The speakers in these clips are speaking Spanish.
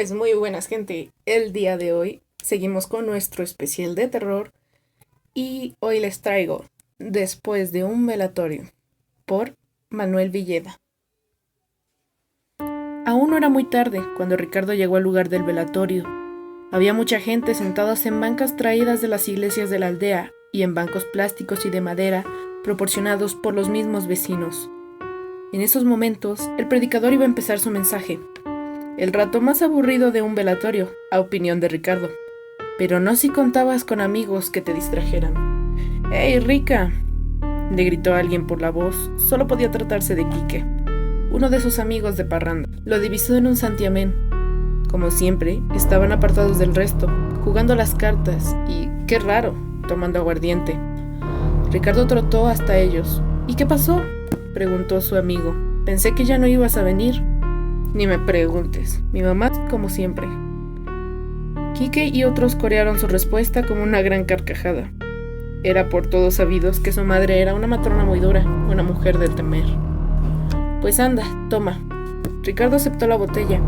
Pues muy buenas, gente. El día de hoy seguimos con nuestro especial de terror y hoy les traigo Después de un velatorio por Manuel Villeda. Aún no era muy tarde cuando Ricardo llegó al lugar del velatorio. Había mucha gente sentadas en bancas traídas de las iglesias de la aldea y en bancos plásticos y de madera proporcionados por los mismos vecinos. En esos momentos, el predicador iba a empezar su mensaje. El rato más aburrido de un velatorio, a opinión de Ricardo. Pero no si contabas con amigos que te distrajeran. ¡Hey, Rica!, le gritó alguien por la voz. Solo podía tratarse de Quique, uno de sus amigos de parranda. Lo divisó en un santiamén. Como siempre, estaban apartados del resto, jugando las cartas y, qué raro, tomando aguardiente. Ricardo trotó hasta ellos. ¿Y qué pasó?, preguntó su amigo. Pensé que ya no ibas a venir. Ni me preguntes, mi mamá como siempre. Quique y otros corearon su respuesta como una gran carcajada. Era por todos sabidos que su madre era una matrona muy dura, una mujer de temer. Pues anda, toma. Ricardo aceptó la botella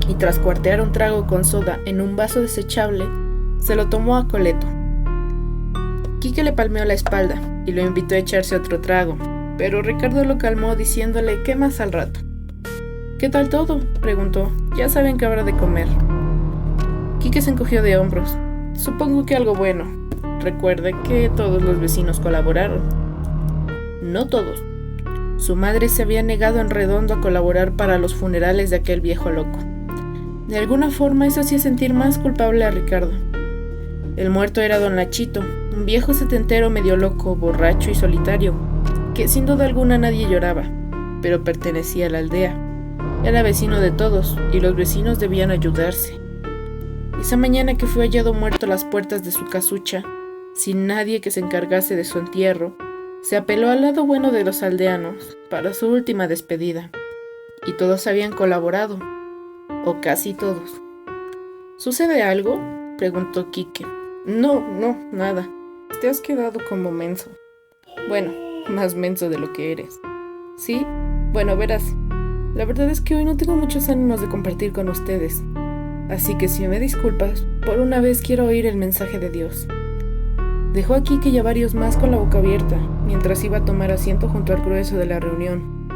y tras cuartear un trago con soda en un vaso desechable, se lo tomó a coleto. Quique le palmeó la espalda y lo invitó a echarse otro trago, pero Ricardo lo calmó diciéndole que más al rato. ¿Qué tal todo?, preguntó. Ya saben que habrá de comer. Quique se encogió de hombros. Supongo que algo bueno. Recuerde que todos los vecinos colaboraron. No todos. Su madre se había negado en redondo a colaborar para los funerales de aquel viejo loco. De alguna forma eso hacía sentir más culpable a Ricardo. El muerto era don Lachito, un viejo setentero medio loco, borracho y solitario, que sin duda alguna nadie lloraba, pero pertenecía a la aldea. Era vecino de todos, y los vecinos debían ayudarse. Esa mañana que fue hallado muerto a las puertas de su casucha, sin nadie que se encargase de su entierro, se apeló al lado bueno de los aldeanos para su última despedida. Y todos habían colaborado, o casi todos. ¿Sucede algo?, preguntó Quique. No, nada. Te has quedado como menso. Bueno, más menso de lo que eres. ¿Sí? Bueno, verás. La verdad es que hoy no tengo muchos ánimos de compartir con ustedes, así que si me disculpas, por una vez quiero oír el mensaje de Dios. Dejó a Quique y a varios más con la boca abierta, mientras iba a tomar asiento junto al grueso de la reunión.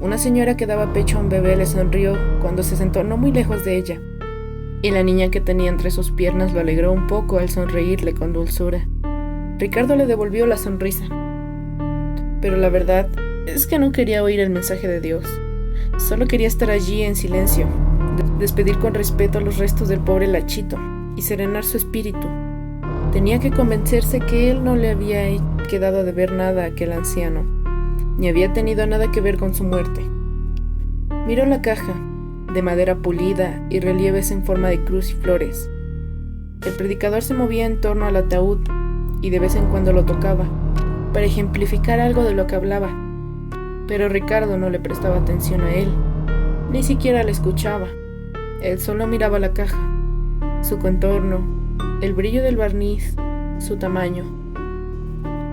Una señora que daba pecho a un bebé le sonrió cuando se sentó no muy lejos de ella, y la niña que tenía entre sus piernas lo alegró un poco al sonreírle con dulzura. Ricardo le devolvió la sonrisa. Pero la verdad es que no quería oír el mensaje de Dios. Solo quería estar allí en silencio, despedir con respeto a los restos del pobre Lachito y serenar su espíritu. Tenía que convencerse que él no le había quedado a deber nada a aquel anciano, ni había tenido nada que ver con su muerte. Miró la caja, de madera pulida y relieves en forma de cruz y flores. El predicador se movía en torno al ataúd y de vez en cuando lo tocaba, para ejemplificar algo de lo que hablaba. Pero Ricardo no le prestaba atención a él, ni siquiera le escuchaba. Él solo miraba la caja, su contorno, el brillo del barniz, su tamaño.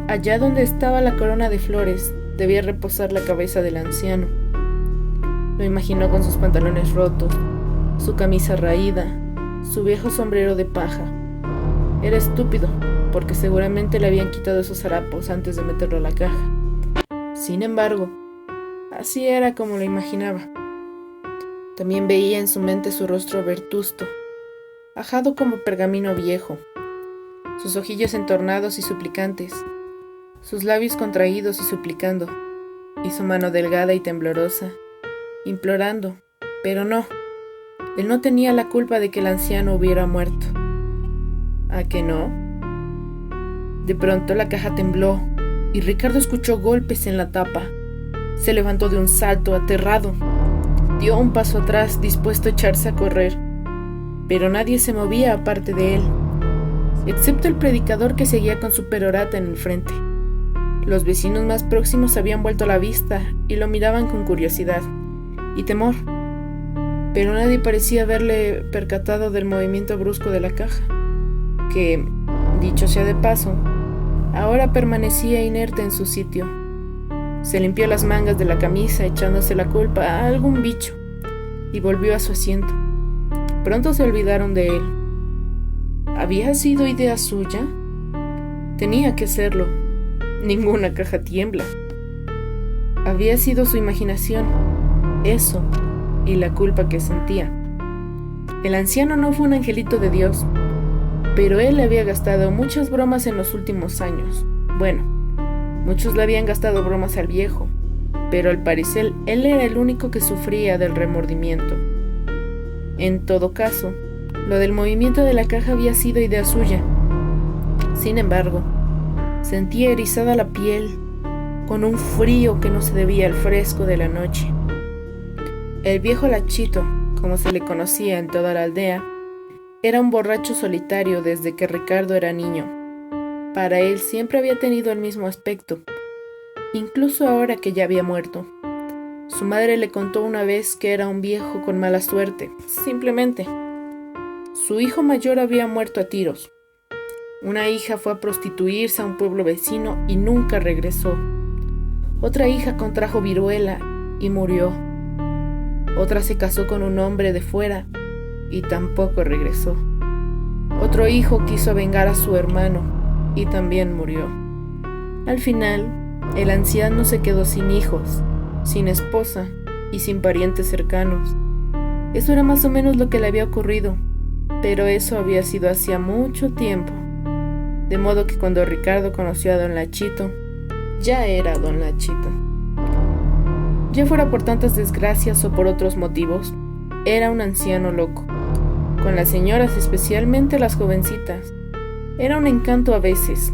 Allá donde estaba la corona de flores, debía reposar la cabeza del anciano. Lo imaginó con sus pantalones rotos, su camisa raída, su viejo sombrero de paja. Era estúpido, porque seguramente le habían quitado esos harapos antes de meterlo a la caja. Sin embargo, así era como lo imaginaba. También veía en su mente su rostro vetusto, ajado como pergamino viejo, sus ojillos entornados y suplicantes, sus labios contraídos y suplicando, y su mano delgada y temblorosa, implorando. Pero no, él no tenía la culpa de que el anciano hubiera muerto. ¿A que no? De pronto la caja tembló, y Ricardo escuchó golpes en la tapa. Se levantó de un salto, aterrado. Dio un paso atrás, dispuesto a echarse a correr. Pero nadie se movía aparte de él, excepto el predicador que seguía con su perorata en el frente. Los vecinos más próximos habían vuelto la vista y lo miraban con curiosidad y temor. Pero nadie parecía haberle percatado del movimiento brusco de la caja, que, dicho sea de paso, ahora permanecía inerte en su sitio. Se limpió las mangas de la camisa echándose la culpa a algún bicho y volvió a su asiento. pronto se olvidaron de él. ¿Había sido idea suya? Tenía que serlo. Ninguna caja tiembla. Había sido su imaginación, eso, y la culpa que sentía. El anciano no fue un angelito de Dios, pero él le había gastado muchas bromas en los últimos años. Bueno, muchos le habían gastado bromas al viejo, pero al parecer él era el único que sufría del remordimiento. En todo caso, lo del movimiento de la caja había sido idea suya. Sin embargo, sentía erizada la piel con un frío que no se debía al fresco de la noche. El viejo Lachito, como se le conocía en toda la aldea, era un borracho solitario desde que Ricardo era niño. Para él siempre había tenido el mismo aspecto, incluso ahora que ya había muerto. Su madre le contó una vez que era un viejo con mala suerte, simplemente. Su hijo mayor había muerto a tiros. Una hija fue a prostituirse a un pueblo vecino y nunca regresó. Otra hija contrajo viruela y murió. Otra se casó con un hombre de fuera y tampoco regresó. Otro hijo quiso vengar a su hermano y también murió. Al final, el anciano se quedó sin hijos, sin esposa y sin parientes cercanos. Eso era más o menos lo que le había ocurrido, pero eso había sido hacía mucho tiempo. De modo que cuando Ricardo conoció a don Lachito, ya era don Lachito. Ya fuera por tantas desgracias o por otros motivos, era un anciano loco. Con las señoras, especialmente las jovencitas, era un encanto a veces,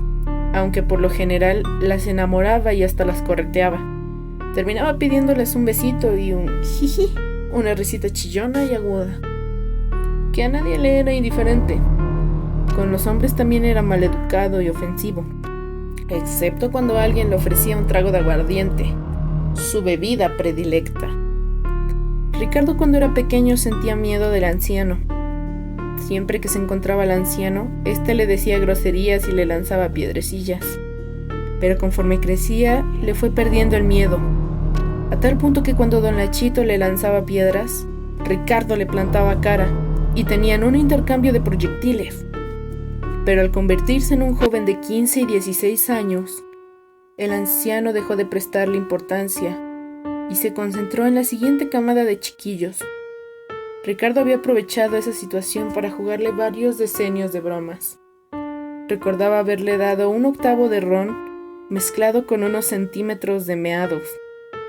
aunque por lo general las enamoraba y hasta las correteaba. Terminaba pidiéndoles un besito y un jiji, una risita chillona y aguda, que a nadie le era indiferente. Con los hombres también era maleducado y ofensivo, excepto cuando alguien le ofrecía un trago de aguardiente, su bebida predilecta. Ricardo cuando era pequeño sentía miedo del anciano. Siempre que se encontraba al anciano, éste le decía groserías y le lanzaba piedrecillas. Pero conforme crecía, le fue perdiendo el miedo, a tal punto que cuando don Lachito le lanzaba piedras, Ricardo le plantaba cara y tenían un intercambio de proyectiles. Pero al convertirse en un joven de 15 y 16 años, el anciano dejó de prestarle importancia y se concentró en la siguiente camada de chiquillos. Ricardo había aprovechado esa situación para jugarle varios decenios de bromas. Recordaba haberle dado un octavo de ron mezclado con unos centímetros de meados.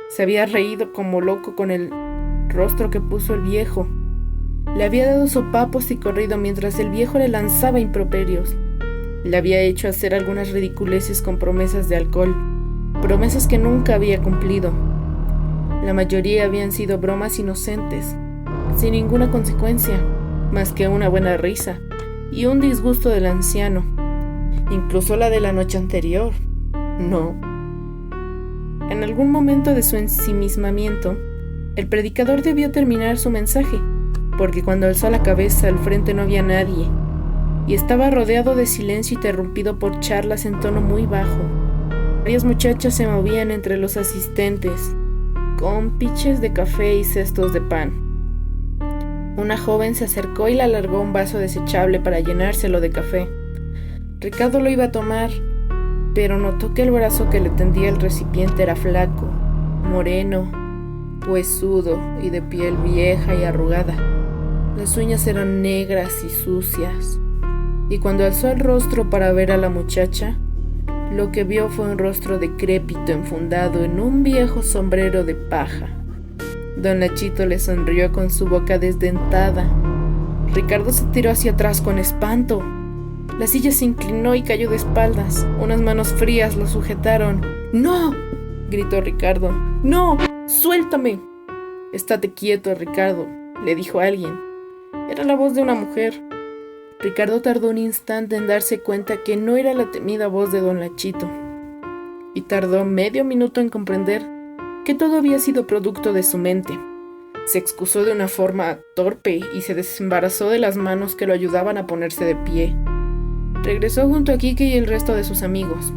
Se había reído como loco con el rostro que puso el viejo. Le había dado sopapos y corrido mientras el viejo le lanzaba improperios. Le había hecho hacer algunas ridiculeces con promesas de alcohol, promesas que nunca había cumplido. La mayoría habían sido bromas inocentes, sin ninguna consecuencia, más que una buena risa y un disgusto del anciano. Incluso la de la noche anterior. No. En algún momento de su ensimismamiento, el predicador debió terminar su mensaje, porque cuando alzó la cabeza al frente no había nadie, y estaba rodeado de silencio interrumpido por charlas en tono muy bajo. Varias muchachas se movían entre los asistentes, con piches de café y cestos de pan. Una joven se acercó y le alargó un vaso desechable para llenárselo de café. Ricardo lo iba a tomar, pero notó que el brazo que le tendía el recipiente era flaco, moreno, huesudo y de piel vieja y arrugada. Las uñas eran negras y sucias, y cuando alzó el rostro para ver a la muchacha, lo que vio fue un rostro decrépito enfundado en un viejo sombrero de paja. Don Lachito le sonrió con su boca desdentada. Ricardo se tiró hacia atrás con espanto. La silla se inclinó y cayó de espaldas. Unas manos frías lo sujetaron. ¡No!, gritó Ricardo. ¡No! ¡Suéltame! Estate quieto, Ricardo, le dijo alguien. Era la voz de una mujer. Ricardo tardó un instante en darse cuenta que no era la temida voz de don Lachito, y tardó medio minuto en comprender que todo había sido producto de su mente. Se excusó de una forma torpe y se desembarazó de las manos que lo ayudaban a ponerse de pie. Regresó junto a Quique y el resto de sus amigos,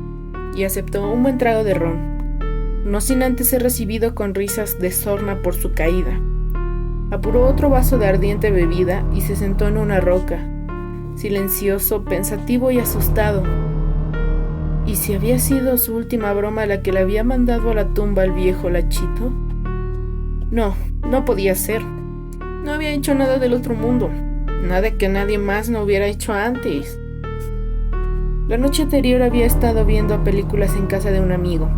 y aceptó un buen trago de ron, no sin antes ser recibido con risas de sorna por su caída. Apuró otro vaso de ardiente bebida y se sentó en una roca, silencioso, pensativo y asustado. ¿Y si había sido su última broma la que le había mandado a la tumba al viejo Lachito? No, no podía ser. No había hecho nada del otro mundo, nada que nadie más no hubiera hecho antes. La noche anterior había estado viendo películas en casa de un amigo.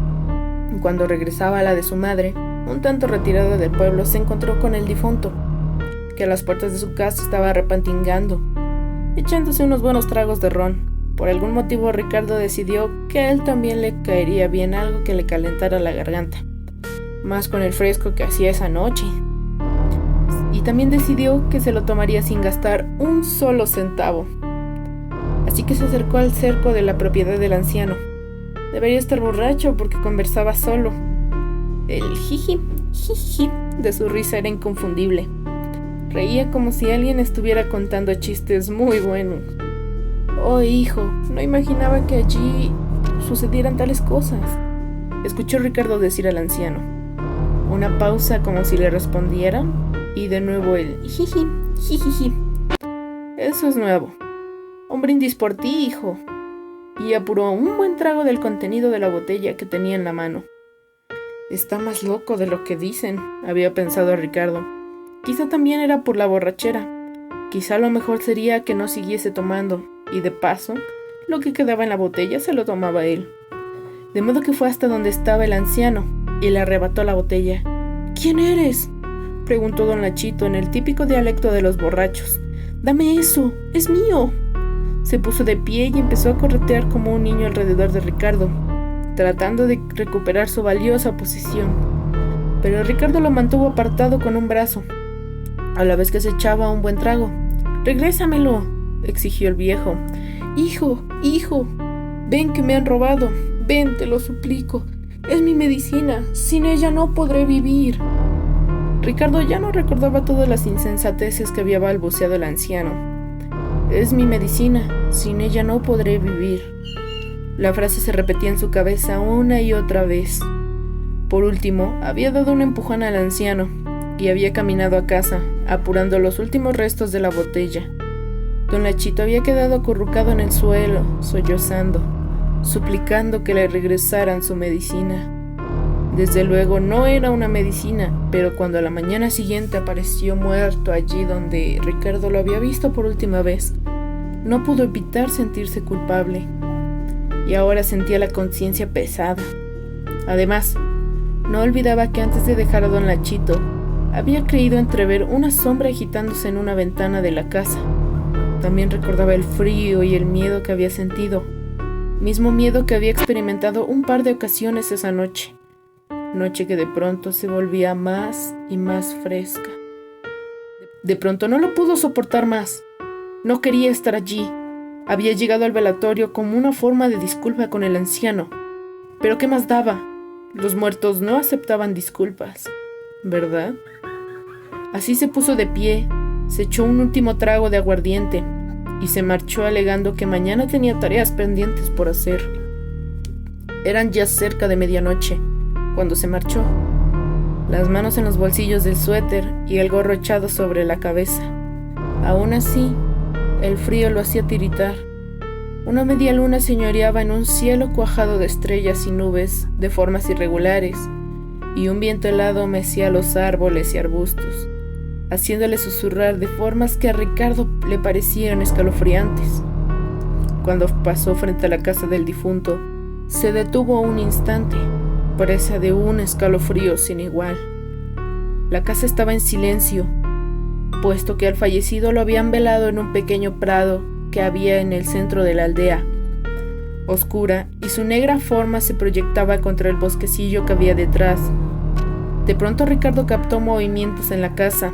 Cuando regresaba a la de su madre, un tanto retirado del pueblo, se encontró con el difunto, que a las puertas de su casa estaba repantingando, echándose unos buenos tragos de ron. Por algún motivo Ricardo decidió que a él también le caería bien algo que le calentara la garganta, más con el fresco que hacía esa noche. Y también decidió que se lo tomaría sin gastar un solo centavo. Así que se acercó al cerco de la propiedad del anciano. Debería estar borracho porque conversaba solo. El jiji, jiji de su risa era inconfundible. Reía como si alguien estuviera contando chistes muy buenos. Oh, hijo, no imaginaba que allí sucedieran tales cosas, escuchó Ricardo decir al anciano. Una pausa como si le respondieran, y de nuevo el jiji, jijiji. Eso es nuevo. Un brindis por ti, hijo. Y apuró un buen trago del contenido de la botella que tenía en la mano. Está más loco de lo que dicen, había pensado Ricardo. Quizá también era por la borrachera. Quizá lo mejor sería que no siguiese tomando, y de paso, lo que quedaba en la botella se lo tomaba él. De modo que fue hasta donde estaba el anciano, y le arrebató la botella. ¿Quién eres?, preguntó don Lachito en el típico dialecto de los borrachos. «Dame eso, es mío». Se puso de pie y empezó a corretear como un niño alrededor de Ricardo, tratando de recuperar su valiosa posesión. Pero Ricardo lo mantuvo apartado con un brazo, a la vez que se echaba un buen trago. «¡Regrésamelo!», exigió el viejo. «Hijo, hijo, ven que me han robado, ven, te lo suplico. Es mi medicina, sin ella no podré vivir». Ricardo ya no recordaba todas las insensateces que había balbuceado el anciano. «Es mi medicina, sin ella no podré vivir». La frase se repetía en su cabeza una y otra vez. Por último, había dado un empujón al anciano y había caminado a casa, apurando los últimos restos de la botella. Don Lachito había quedado acurrucado en el suelo, sollozando, suplicando que le regresaran su medicina. Desde luego no era una medicina, pero cuando a la mañana siguiente apareció muerto allí donde Ricardo lo había visto por última vez, no pudo evitar sentirse culpable. Y ahora sentía la conciencia pesada. Además, no olvidaba que antes de dejar a don Lachito, había creído entrever una sombra agitándose en una ventana de la casa. También recordaba el frío y el miedo que había sentido, mismo miedo que había experimentado un par de ocasiones esa noche. Noche que de pronto se volvía más y más fresca. De pronto no lo pudo soportar más. No quería estar allí. Había llegado al velatorio como una forma de disculpa con el anciano. Pero ¿qué más daba? Los muertos no aceptaban disculpas, ¿verdad? Así se puso de pie, se echó un último trago de aguardiente y se marchó alegando que mañana tenía tareas pendientes por hacer. Eran ya cerca de medianoche cuando se marchó, las manos en los bolsillos del suéter y el gorro echado sobre la cabeza. Aún así, el frío lo hacía tiritar. Una media luna señoreaba en un cielo cuajado de estrellas y nubes de formas irregulares, y un viento helado mecía los árboles y arbustos, haciéndole susurrar de formas que a Ricardo le parecieron escalofriantes. Cuando pasó frente a la casa del difunto, se detuvo un instante, presa de un escalofrío sin igual. La casa estaba en silencio, puesto que al fallecido lo habían velado en un pequeño prado que había en el centro de la aldea, oscura, y su negra forma se proyectaba contra el bosquecillo que había detrás. De pronto Ricardo captó movimientos en la casa,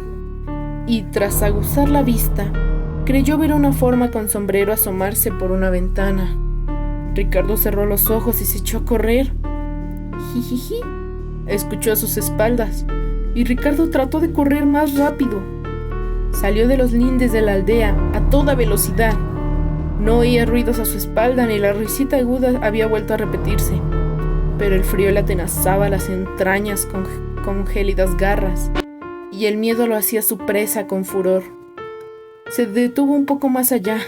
y tras aguzar la vista, creyó ver una forma con sombrero asomarse por una ventana. Ricardo cerró los ojos y se echó a correr. «Jijiji», escuchó a sus espaldas, y Ricardo trató de correr más rápido. Salió de los lindes de la aldea a toda velocidad. No oía ruidos a su espalda ni la risita aguda había vuelto a repetirse, pero el frío le atenazaba las entrañas con gélidas garras, y el miedo lo hacía su presa con furor. Se detuvo un poco más allá,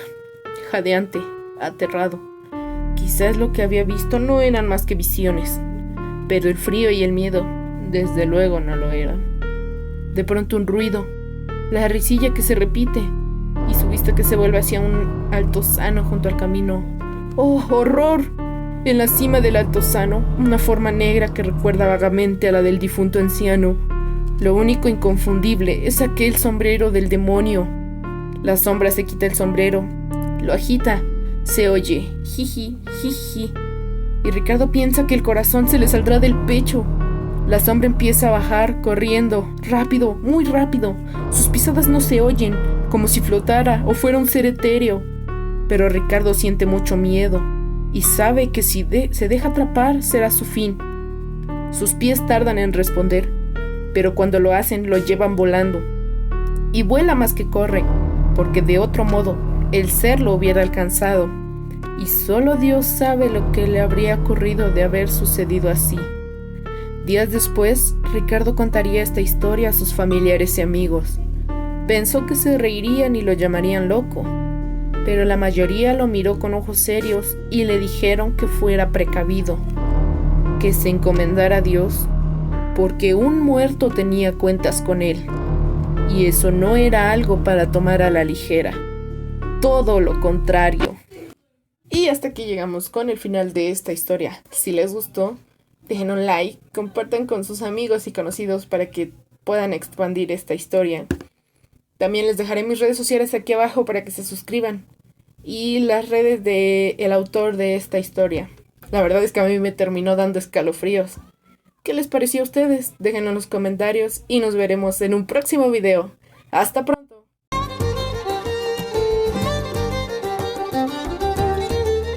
jadeante, aterrado. Quizás lo que había visto no eran más que visiones, pero el frío y el miedo, desde luego, no lo eran. De pronto un ruido, la risilla que se repite, y su vista que se vuelve hacia un altozano junto al camino. ¡Oh, horror! En la cima del altozano, una forma negra que recuerda vagamente a la del difunto anciano. Lo único inconfundible es aquel sombrero del demonio. La sombra se quita el sombrero, lo agita, se oye, jiji, jiji, y Ricardo piensa que el corazón se le saldrá del pecho. La sombra empieza a bajar, corriendo, rápido, muy rápido. Sus pisadas no se oyen, como si flotara o fuera un ser etéreo. Pero Ricardo siente mucho miedo y sabe que si se deja atrapar será su fin. Sus pies tardan en responder, pero cuando lo hacen lo llevan volando. Y vuela más que corre, porque de otro modo el ser lo hubiera alcanzado. Y solo Dios sabe lo que le habría ocurrido de haber sucedido así. Días después, Ricardo contaría esta historia a sus familiares y amigos. Pensó que se reirían y lo llamarían loco, pero la mayoría lo miró con ojos serios y le dijeron que fuera precavido, que se encomendara a Dios, porque un muerto tenía cuentas con él, y eso no era algo para tomar a la ligera, todo lo contrario. Y hasta aquí llegamos con el final de esta historia. Si les gustó, dejen un like, compartan con sus amigos y conocidos para que puedan expandir esta historia. También les dejaré mis redes sociales aquí abajo para que se suscriban y las redes del autor de esta historia. La verdad es que a mí me terminó dando escalofríos. ¿Qué les pareció a ustedes? Déjenlo en los comentarios y nos veremos en un próximo video. ¡Hasta pronto!